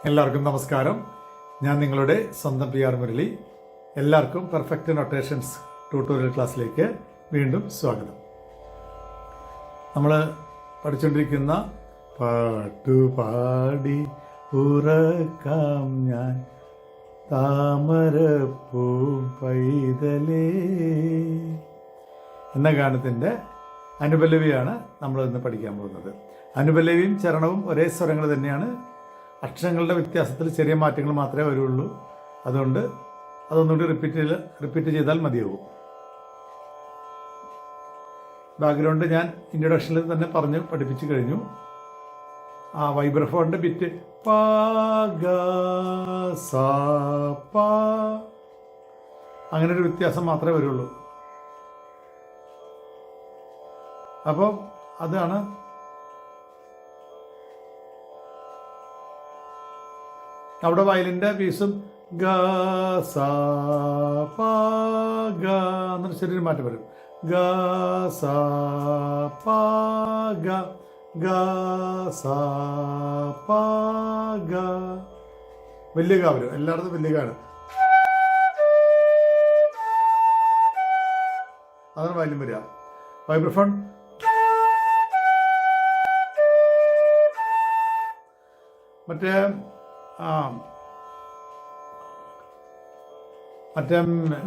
എല്ലാവർക്കും നമസ്കാരം. ഞാൻ നിങ്ങളുടെ സ്വന്തം PR മുരളി. എല്ലാവർക്കും പെർഫെക്റ്റ് നൊട്ടേഷൻസ് ട്യൂട്ടോറിയൽ ക്ലാസ്സിലേക്ക് വീണ്ടും സ്വാഗതം. നമ്മൾ പഠിച്ചുകൊണ്ടിരിക്കുന്ന പാട്ടുപാടി ഉറക്കാം ഞാൻ താമരപ്പൂ പൈതലേ എന്ന ഗാനത്തിൻ്റെ അനുപല്ലവിയാണ് നമ്മൾ ഇന്ന് പഠിക്കാൻ പോകുന്നത്. അനുപല്ലവിയും ചരണവും ഒരേ സ്വരങ്ങൾ തന്നെയാണ്. അക്ഷരങ്ങളുടെ വ്യത്യാസത്തിൽ ചെറിയ മാറ്റങ്ങൾ മാത്രമേ വരുള്ളൂ. അതുകൊണ്ട് അതൊന്നുകൂടി റിപ്പീറ്റ് ചെയ്താൽ മതിയാവും. ബാക്ക്ഗ്രൗണ്ട് ഞാൻ ഇൻട്രൊഡക്ഷനിൽ തന്നെ പറഞ്ഞ് പഠിപ്പിച്ചു കഴിഞ്ഞു. ആ വൈബ്രഫോണിൻ്റെ ബിറ്റ് പാ ഗ സ പ അങ്ങനെ ഒരു വ്യത്യാസം മാത്രമേ വരുള്ളൂ. അപ്പോൾ അതാണ് അവിടെ വയലിൻ്റെ പീസും ഗ സ പ ഗ എന്നൊരു ചെറിയൊരു മാറ്റം വരും. ഗ സ പ ഗ ഗ സ പ ഗ വലിയ ഗ വരും. എല്ലായിടത്തും വലിയ ഗാണ്. അതാണ് വയലിൻ വരിക. വൈബ്രഫോൺ മറ്റേ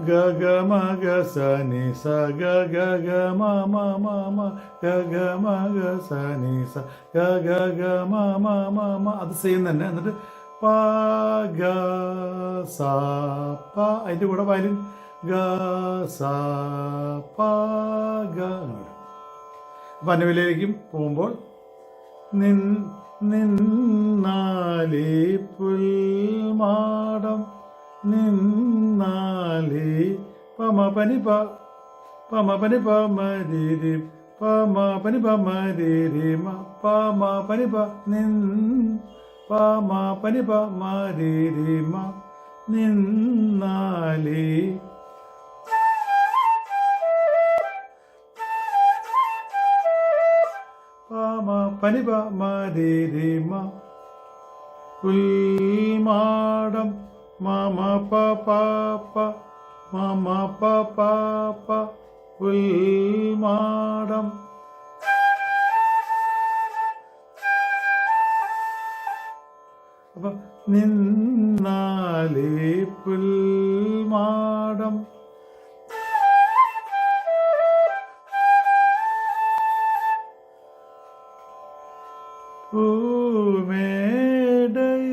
ഗ ഗ മ ഗ സ നി സ ഗ ഗ ഗ മ മ മ മ ഗ ഗ മ ഗ സ നി സ ഗ ഗ ഗ മ മ മ മ അത് സെയിം തന്നെ. എന്നിട്ട് പ ഗ സ പ അതിൻ്റെ കൂടെ വയലിൻ ഗ സ പ ഗ. അപ്പം അനുവിലേക്കും പോകുമ്പോൾ നിന്നാലി പുൽമാടം നിന്നാലി പമ പനി പനി പമരി പമ പനി പമരി പമ പനി പമ പനി പമരി നിന്നാലി പനി പമരിമ പുൽമാടം മമ പ മമ പ പുൽമാടം. അപ്പൊ നിന്നാലേ പുൽമാടം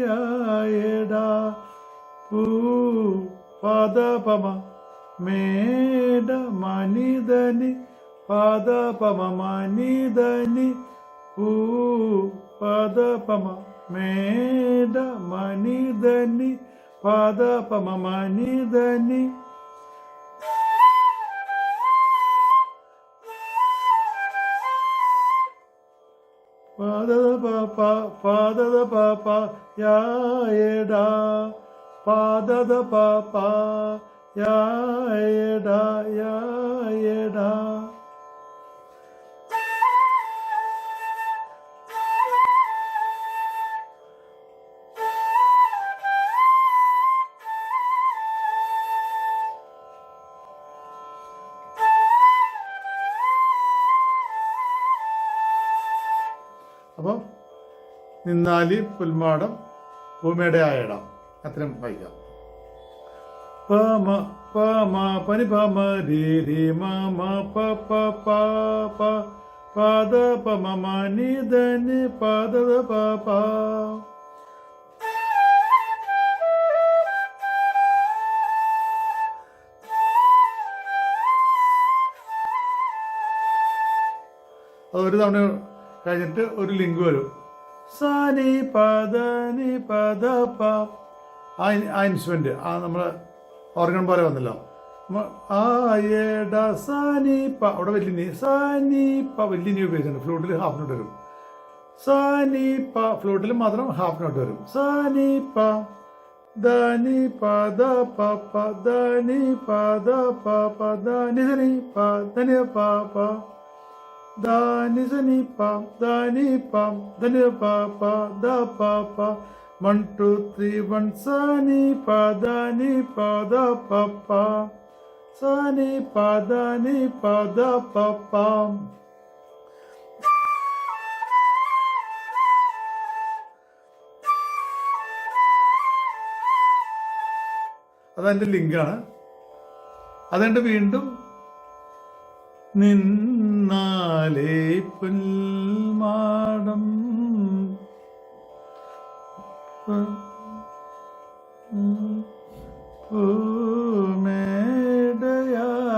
പൂമേടയായടാ പൂ പദപമ മേട മനിതനി പദപമ മനിതനി പൂ പദപമ മേട മനിതനി പദപമ മനിതനി പാദത പാപ്പ യായടാ പാദത പാപ്പ യായടാ യായടാ. അപ്പം നിന്നാലി പുൽമാടം ഭൂമിയുടെ ആയിടാം അത്രയും വായിക്കാം. പമ പമ പനി പമ രീ മമ പ പ പ പ പദ പമ മനി ധനി പദ പ പ. അതൊരു തവണ കഴിഞ്ഞിട്ട് ഒരു ലിങ്ക് വരും. സനി പദ നി പദ പ ആ ഇൻസ്ട്രുമെന്റ് ആ നമ്മളെ ഓർഗൻ പോലെ വന്നല്ലോ. ആയട സനി പ അവിടെ വലിയ നീ സനി പ വലിയ നീ ഉപയോഗിച്ചിട്ടുണ്ട്. ഫ്ലൂട്ടിൽ ഹാഫ് നോട്ട് വരും. സനി പ ഫ്ലൂട്ടിൽ മാത്രം ഹാഫ് നോട്ട് വരും. സനി പ ധനി പദ പ പ ധനി പദ പ പ ധനി ധനി പ ധനി പ പ ധനി ധനി പ ധനി പ ധനി പ പ ധ പ പ 1 2 3 1 സനി പദനി പദ പപ്പ സനി പദനി പദ പപ്പ. അതെൻ്റെ ലിങ്കാണ്. അതുകൊണ്ട് വീണ്ടും നിന്നാലേ പുൽമാടം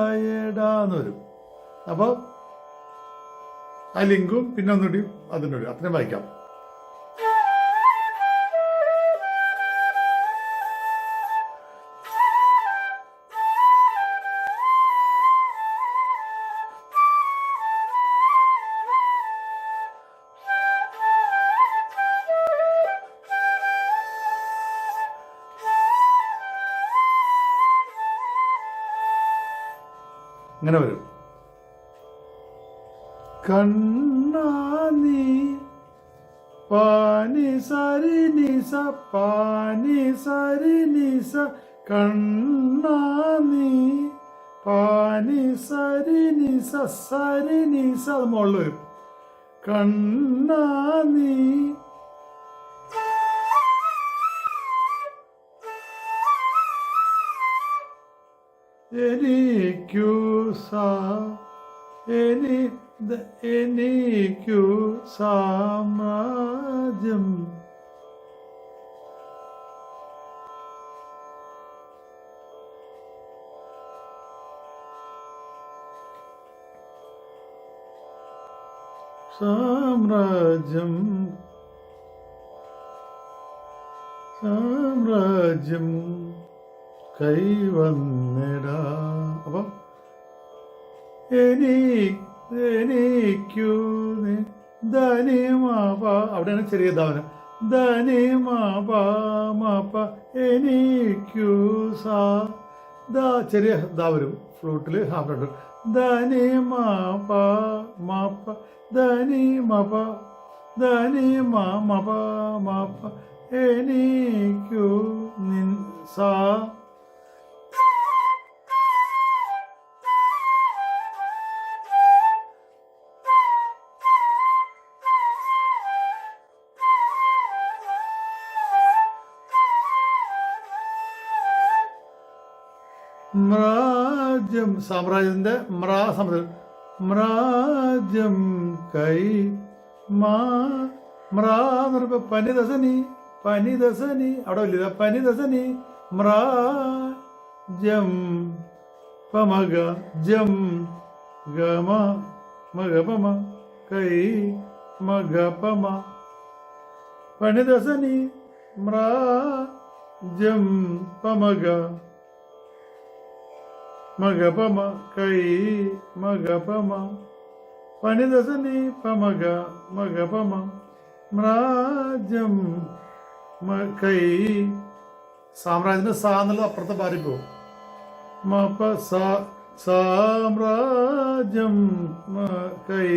പൂമേടയായടാന്ന് വരും. അപ്പോൾ ആ ലിങ്കും പിന്നെ ഒന്നുകൂടി അതിനൊരു അത്രയും വായിക്കാം. ഇങ്ങനെ വരും. കണ്ണാനി പാനി സരി നിസ പാനി സരി നിസ കണ്ണാനി പാനി സരി നിസ സരി നിസ. അത് മുകളിൽ വരും. കണ്ണാനി എനിക്കു സാമ്രാജ്യം സാമ്രാജ്യം സാമ്രാജ്യം കൈവന്നിടാ. അപ്പം എനിക്കു ധനിമാപ അവിടെയാണ് ചെറിയ ധാവനം. ധനിമാപ മാപ്പ എനിക്കു സാ ദാ ചെറിയ ദാ വരും. ഫ്ലൂട്ടിൽ ഹാഫ് ധനിമാപ മാപ്പ ധനിമപ ധനിമാമപ മാപ്പ എനിക്കു നിൻ സാ. മ്രാജ്യം സാമ്രാജ്യത്തിന്റെ മ്രാ സമുദ്രം മ്രാജ്യം കൈ മ്രാ എന്ന് പറയുമ്പോ പനിദസനി പനിദസനി അവിടെ വലിയ പനിദസനി മ്രാജം പമഗ ജം ഗമ മഗപമ കൈ മഗപമ പനിദസനി മ്രാജം പമഗ മഗപമ കൈ മഗപമ പനിദസനി പമഗ മഗപമ മ്രാജം കൈ. സാമ്രാജ്യത്തിന് സാ എന്നുള്ളത് അപ്പുറത്തെ പാരിപ്പോവും. മപ സാമ്രാജ്യം കൈ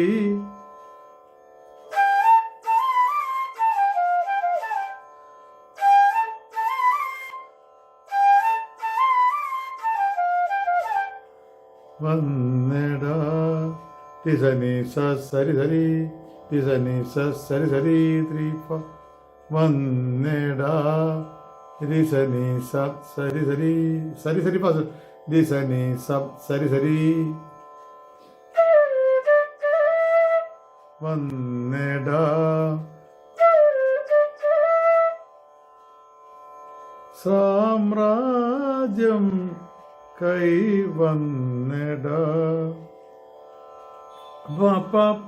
വന്നിടാ തിസനി സരി സരി തിസനി സരി സരി ത്രീപ വന്നിടാ ദിസനി സരി സരി സരി സരി പാസ് ദിസനി സരി സരി വന്നിടാ സാമ്രാജ്യം കൈ വന്നിടാ.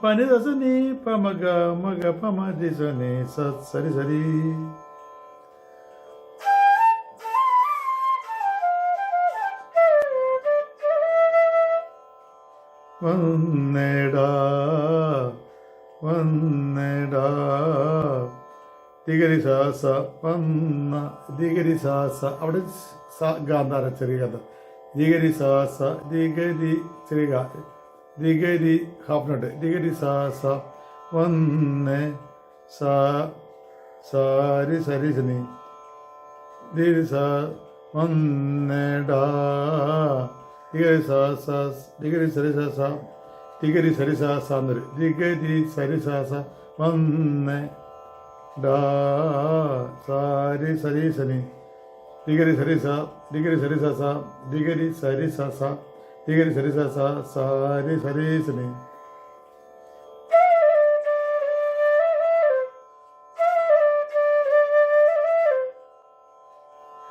പനിദസനി പമഗ മഗ പമ ദിസനി സരി സരി വന്നിടാ വന്നിടാ ദിഗരി സാസ വന്ന ദിഗരി സാസ അവിടെ ഗാന്ധാര ചെറിയ ഗാന്ധ ദിഗരി സാസ ദിഗരി ചെറിയ ദിഗരി ഹാഫ് നോട്ട് ദിഗരി സാസ വന്ന് സാ സാരി സരി സനി ദിരി സ വന്നടാ ദിഗരി സ സ ദിഗരി സരി സ സ ദിഗരി സരി സ സ എന്നൊരു ദിഗരി സരി സ സ വന്നേ ഡാ സാരി സരി സനി ദിഗരി സരി സ ദിഗരി സരി സ സ ദിഗരി സരി സ സ ദിഗരി സരി സ സ സാരി സരി സനി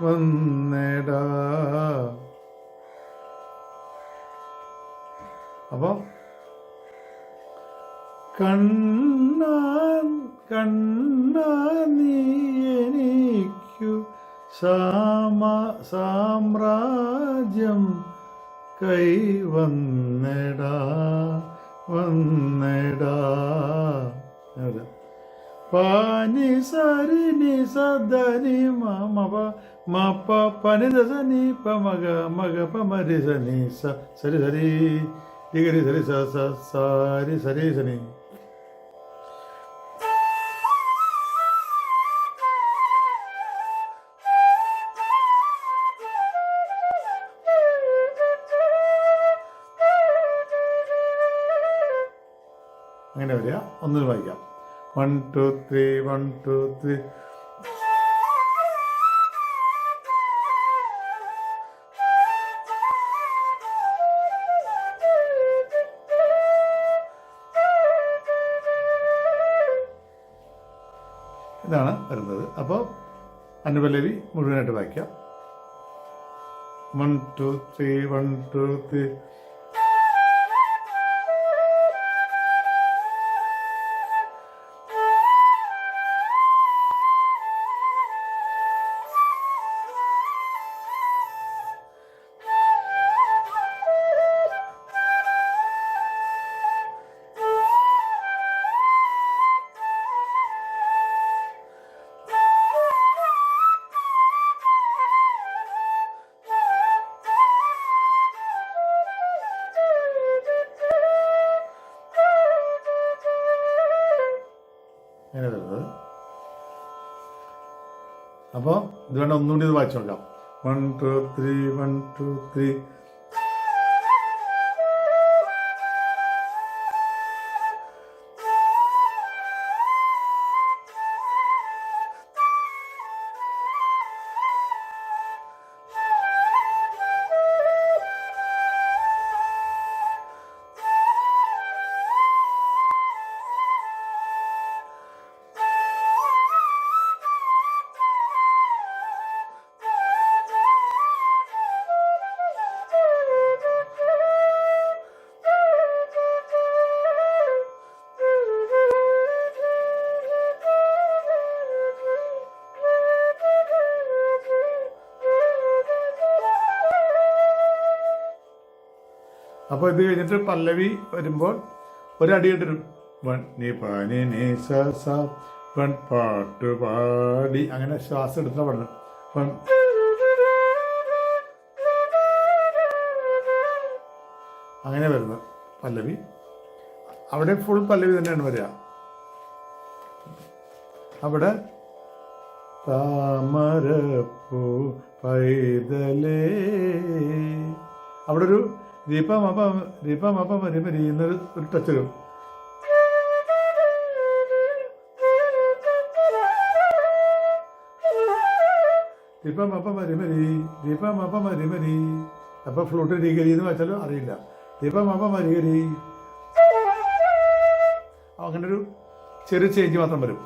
വന്നേടാ. അപ്പോൾ കണ്ണാൻ കണ്ണാ നീ എനിക്കു സാമ്രാജ്യം കൈവന്നെടാ വന്നെടാ. പാനി സരി നി സദനി മപ മപ പനി ദസനി പ മഗ മഗ പ മരി സനി സ സരി സരി ദിഗരി സരി സ സ സാരി സരി സനി. അങ്ങനെ വരിക. ഒന്നിന് വായിക്കാം. 1 2 3 1 2 3. ഇതാണ് വരുന്നത്. അപ്പോൾ അനുപല്ലവി മുഴുവനായിട്ട് വായിക്കാം. 1 2 3 1 2 3. അങ്ങനെ വരുന്നത്. അപ്പോൾ ഇത് വേണ്ട ഒന്നുകൂടി ഇത് വായിച്ചു നോക്കാം. 1 2 3 1 2 3. അപ്പോൾ ഇത് കഴിഞ്ഞിട്ട് പല്ലവി വരുമ്പോൾ ഒരടി ഇട്ടിരും. 1 നീ പാനി നീ സ സ 1 പാട്ട് പാടി അങ്ങനെ ശ്വാസം എടുത്ത പാടണം. അങ്ങനെ വരുന്നത് പല്ലവി. അവിടെ ഫുൾ പല്ലവി തന്നെയാണ് വരിക. അവിടെ താമരപ്പൂ പൈതലേ അവിടെ ഒരു രീപമപ മരിമരി എന്നൊരു ടച്ച് വരും. രീപമപ മരിമരി. അപ്പൊ ഫ്ലൂട്ട് രീകരി എന്ന് വെച്ചാലും അറിയില്ല. രീപമപ മരികരി. അങ്ങനെ ഒരു ചെറിയ ചേഞ്ച് മാത്രം വരും.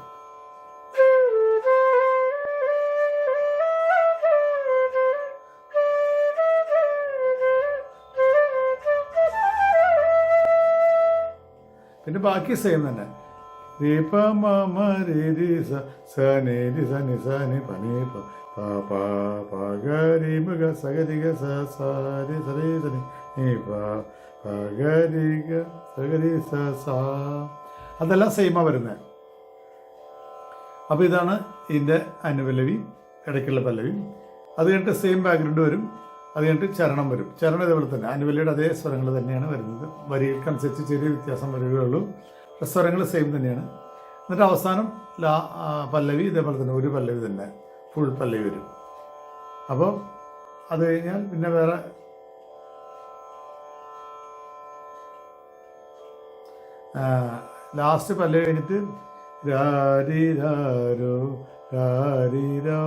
പിന്നെ ബാക്കി സെയിം തന്നെ. രീപ മമ രി സനി സനി സനി പനി പഗരി മഗ സഗരിഗ സരി സരി സനി പഗരിഗ സഗരി സ. അതെല്ലാം സെയിമാ വരുന്നത്. അപ്പോൾ ഇതാണ് ഇതിൻ്റെ അനുപല്ലവി, ഇടയ്ക്കുള്ള പല്ലവി. അത് കഴിഞ്ഞിട്ട് സെയിം ബാക്ക്ഗ്രൗണ്ട് വരും. അത് കഴിഞ്ഞിട്ട് ചരണം വരും. ചരണം ഇതേപോലെ തന്നെ അനുപല്ലവിയുടെ അതേ സ്വരങ്ങൾ തന്നെയാണ് വരുന്നത്. വരികൾക്കനുസരിച്ച് ചെറിയ വ്യത്യാസം വരികയുള്ളൂ. സ്വരങ്ങൾ സെയിം തന്നെയാണ്. എന്നിട്ട് അവസാനം പല്ലവി ഇതേപോലെ തന്നെ ഒരു പല്ലവി തന്നെ ഫുൾ പല്ലവി വരും. അപ്പോൾ അത് കഴിഞ്ഞാൽ പിന്നെ വേറെ ലാസ്റ്റ് പല്ലവി കഴിഞ്ഞിട്ട് രാരിരാരോ രാരിരോ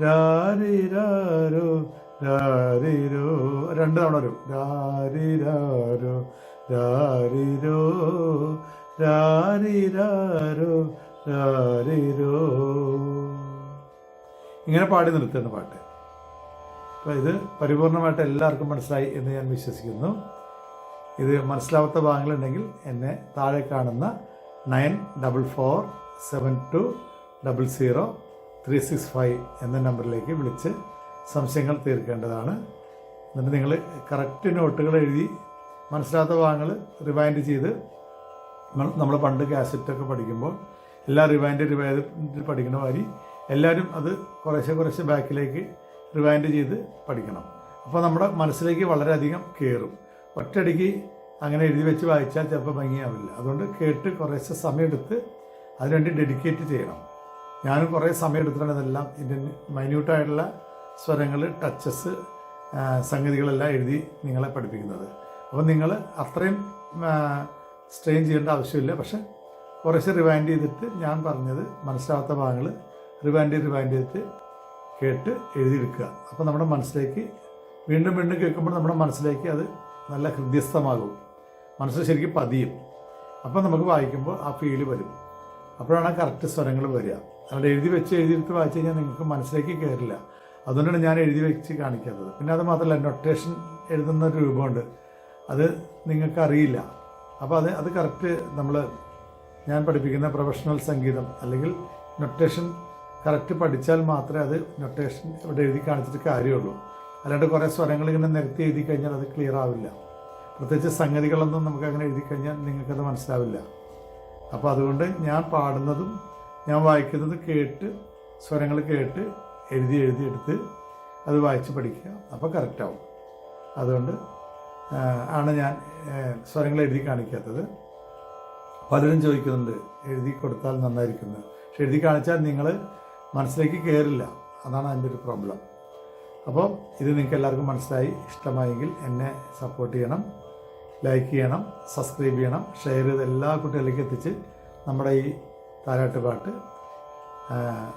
രാരിരാരോ രാരിരോ 2 തവണ വരും. രാരിരാരോ രാരിരോ രാരിരാരോ രാരിരോ ഇങ്ങനെ പാടി നിർത്തുന്ന പാട്ട്. അപ്പോൾ ഇത് പരിപൂർണമായിട്ട് എല്ലാവർക്കും മനസ്സിലായി എന്ന് ഞാൻ വിശ്വസിക്കുന്നു. ഇത് മനസ്സിലാവാത്ത ഭാഗങ്ങളുണ്ടെങ്കിൽ എന്നെ താഴെ കാണുന്ന 9447200365 എന്ന നമ്പറിലേക്ക് വിളിച്ച് സംശയങ്ങൾ തീർക്കേണ്ടതാണ്. എന്നിട്ട് നിങ്ങൾ കറക്റ്റ് നോട്ടുകൾ എഴുതി മനസ്സിലാത്ത ഭാഗങ്ങൾ റിവൈൻഡ് ചെയ്ത് നമ്മൾ പണ്ട് കാസറ്റൊക്കെ പഠിക്കുമ്പോൾ എല്ലാ റിവൈൻഡ് പഠിക്കുന്ന മാതിരി എല്ലാവരും അത് കുറേശ്ശെ ബാക്കിലേക്ക് റിവൈൻഡ് ചെയ്ത് പഠിക്കണം. അപ്പോൾ നമ്മുടെ മനസ്സിലേക്ക് വളരെയധികം കയറും. ഒറ്റയടിക്ക് അങ്ങനെ എഴുതി വെച്ച് വായിച്ചാൽ ചിലപ്പോൾ ഭംഗിയാവില്ല. അതുകൊണ്ട് കേട്ട് കുറേശ്ശെ സമയമെടുത്ത് അതിനുവേണ്ടി ഡെഡിക്കേറ്റ് ചെയ്യണം. ഞാനും കുറേ സമയം എടുത്തിട്ടാണ് ഇതെല്ലാം ഇതിൻ്റെ മൈന്യൂട്ടായിട്ടുള്ള സ്വരങ്ങൾ, ടച്ചസ്, സംഗതികളെല്ലാം എഴുതി നിങ്ങളെ പഠിപ്പിക്കുന്നത്. അപ്പോൾ നിങ്ങൾ അത്രയും സ്ട്രെയിൻ ചെയ്യേണ്ട ആവശ്യമില്ല. പക്ഷെ കുറേശ്ശെ റിവൈൻഡ് ചെയ്തിട്ട് ഞാൻ പറഞ്ഞത് മനസ്സിലാവാത്ത ഭാഗങ്ങൾ റിവൈൻഡ് ചെയ്തിട്ട് കേട്ട് എഴുതിയെടുക്കുക. അപ്പോൾ നമ്മുടെ മനസ്സിലേക്ക് വീണ്ടും കേൾക്കുമ്പോൾ നമ്മുടെ മനസ്സിലേക്ക് അത് നല്ല ഹൃദ്യസ്ഥമാകും, മനസ്സിൽ ശരിക്കും പതിയും. അപ്പോൾ നമുക്ക് വായിക്കുമ്പോൾ ആ ഫീല് വരും. അപ്പോഴാണ് കറക്റ്റ് സ്വരങ്ങൾ വരിക. അവിടെ എഴുതിയെടുത്ത് വായിച്ചു കഴിഞ്ഞാൽ നിങ്ങൾക്ക് മനസ്സിലേക്ക് കയറില്ല. അതുകൊണ്ടാണ് ഞാൻ എഴുതി വെച്ച് കാണിക്കാത്തത്. പിന്നെ അത് മാത്രമല്ല, നൊട്ടേഷൻ എഴുതുന്ന ഒരു രൂപമുണ്ട്, അത് നിങ്ങൾക്കറിയില്ല. അപ്പോൾ അത് കറക്റ്റ് ഞാൻ പഠിപ്പിക്കുന്ന പ്രൊഫഷണൽ സംഗീതം അല്ലെങ്കിൽ നൊട്ടേഷൻ കറക്റ്റ് പഠിച്ചാൽ മാത്രമേ അത് നൊട്ടേഷൻ ഇവിടെ എഴുതി കാണിച്ചിട്ട് കാര്യമുള്ളൂ. അല്ലാണ്ട് കുറേ സ്വരങ്ങൾ ഇങ്ങനെ നിരത്തി എഴുതി കഴിഞ്ഞാൽ അത് ക്ലിയർ ആവില്ല. പ്രത്യേകിച്ച് സംഗതികളൊന്നും നമുക്ക് അങ്ങനെ എഴുതി കഴിഞ്ഞാൽ നിങ്ങൾക്കത് മനസ്സിലാവില്ല. അപ്പോൾ അതുകൊണ്ട് ഞാൻ പാടുന്നതും ഞാൻ വായിക്കുന്നത് കേട്ട്, സ്വരങ്ങൾ കേട്ട് എഴുതിയെടുത്ത് അത് വായിച്ച് പഠിക്കുക. അപ്പോൾ കറക്റ്റാവും. അതുകൊണ്ട് ആണ് ഞാൻ സ്വരങ്ങൾ എഴുതി കാണിക്കാത്തത്. പലരും ചോദിക്കുന്നുണ്ട് എഴുതി കൊടുത്താൽ നന്നായിരിക്കുന്നു. പക്ഷെ എഴുതി കാണിച്ചാൽ നിങ്ങൾ മനസ്സിലേക്ക് കയറില്ല. അതാണ് അതിൻ്റെ ഒരു പ്രോബ്ലം. അപ്പോൾ ഇത് നിങ്ങൾക്ക് എല്ലാവർക്കും മനസ്സിലായി. ഇഷ്ടമായെങ്കിൽ എന്നെ സപ്പോർട്ട് ചെയ്യണം, ലൈക്ക് ചെയ്യണം, സബ്സ്ക്രൈബ് ചെയ്യണം, ഷെയർ ചെയ്ത് എല്ലാ കുട്ടികളിലേക്ക് എത്തിച്ച് നമ്മുടെ ഈ താരാട്ട് പാട്ട്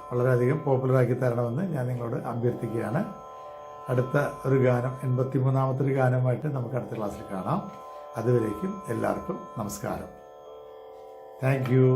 വളരെയധികം പോപ്പുലറാക്കി തരണമെന്ന് ഞാൻ നിങ്ങളോട് അഭ്യർത്ഥിക്കുകയാണ്. അടുത്ത ഒരു ഗാനം, 83ാമത്തെ ഒരു ഗാനമായിട്ട് നമുക്ക് അടുത്ത ക്ലാസ്സിൽ കാണാം. അതുവരേക്കും എല്ലാവർക്കും നമസ്കാരം. Thank you.